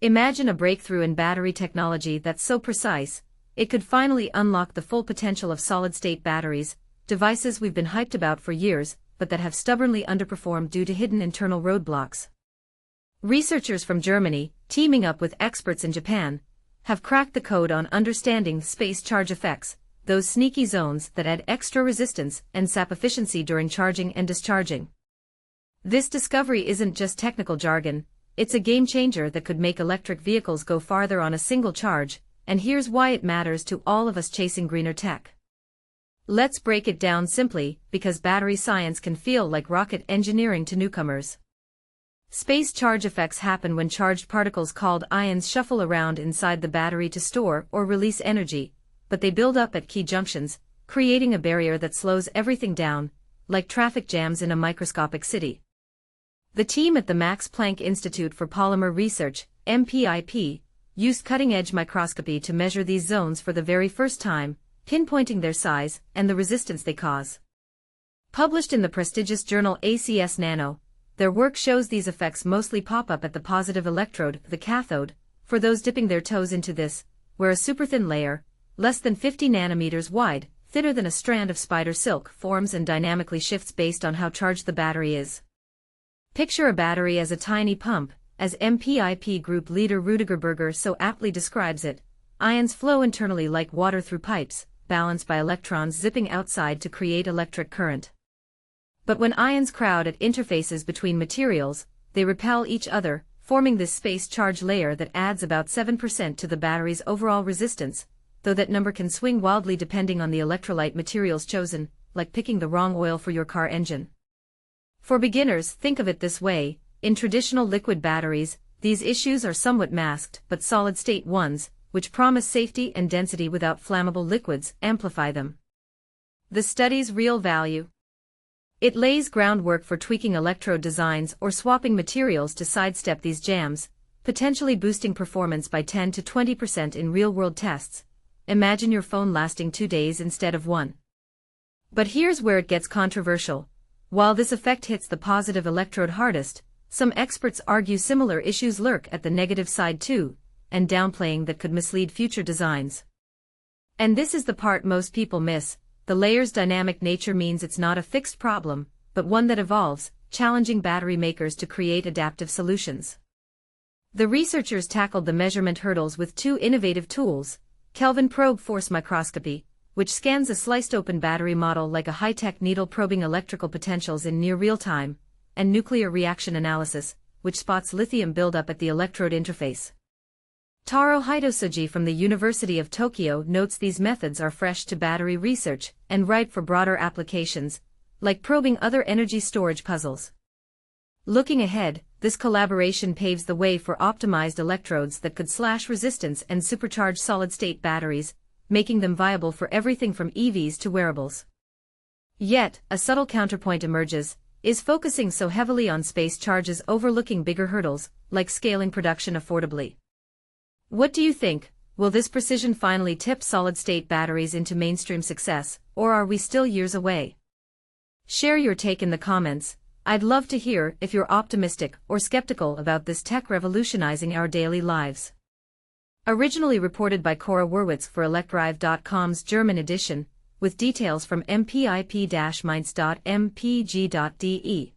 Imagine a breakthrough in battery technology that's so precise, it could finally unlock the full potential of solid-state batteries, devices we've been hyped about for years, but that have stubbornly underperformed due to hidden internal roadblocks. Researchers from Germany, teaming up with experts in Japan, have cracked the code on understanding space charge effects, those sneaky zones that add extra resistance and sap efficiency during charging and discharging. This discovery isn't just technical jargon, it's a game-changer that could make electric vehicles go farther on a single charge, and here's why it matters to all of us chasing greener tech. Let's break it down simply, because battery science can feel like rocket engineering to newcomers. Space charge effects happen when charged particles called ions shuffle around inside the battery to store or release energy, but they build up at key junctions, creating a barrier that slows everything down, like traffic jams in a microscopic city. The team at the Max Planck Institute for Polymer Research, MPI-P, used cutting-edge microscopy to measure these zones for the very first time, pinpointing their size and the resistance they cause. Published in the prestigious journal ACS Nano, their work shows these effects mostly pop up at the positive electrode, the cathode, for those dipping their toes into this, where a superthin layer, less than 50 nanometers wide, thinner than a strand of spider silk, forms and dynamically shifts based on how charged the battery is. Picture a battery as a tiny pump, as MPI-P group leader Rudiger Berger so aptly describes it. Ions flow internally like water through pipes, balanced by electrons zipping outside to create electric current. But when ions crowd at interfaces between materials, they repel each other, forming this space charge layer that adds about 7% to the battery's overall resistance, though that number can swing wildly depending on the electrolyte materials chosen, like picking the wrong oil for your car engine. For beginners, think of it this way: in traditional liquid batteries, these issues are somewhat masked, but solid-state ones, which promise safety and density without flammable liquids, amplify them. The study's real value. It lays groundwork for tweaking electrode designs or swapping materials to sidestep these jams, potentially boosting performance by 10 to 20% in real-world tests. Imagine your phone lasting 2 days instead of 1. But here's where it gets controversial. While this effect hits the positive electrode hardest, some experts argue similar issues lurk at the negative side too, and downplaying that could mislead future designs. And this is the part most people miss: the layer's dynamic nature means it's not a fixed problem, but one that evolves, challenging battery makers to create adaptive solutions. The researchers tackled the measurement hurdles with 2 innovative tools: Kelvin probe force microscopy, which scans a sliced-open battery model like a high-tech needle probing electrical potentials in near real-time, and nuclear reaction analysis, which spots lithium buildup at the electrode interface. Taro Hitosuji from the University of Tokyo notes these methods are fresh to battery research and ripe for broader applications, like probing other energy storage puzzles. Looking ahead, this collaboration paves the way for optimized electrodes that could slash resistance and supercharge solid-state batteries, making them viable for everything from EVs to wearables. Yet, a subtle counterpoint emerges: is focusing so heavily on space charges overlooking bigger hurdles, like scaling production affordably? What do you think? Will this precision finally tip solid-state batteries into mainstream success, or are we still years away? Share your take in the comments. I'd love to hear if you're optimistic or skeptical about this tech revolutionizing our daily lives. Originally reported by Cora Werwitz for electrive.com's German edition, with details from MPIP-Mainz.mpg.de.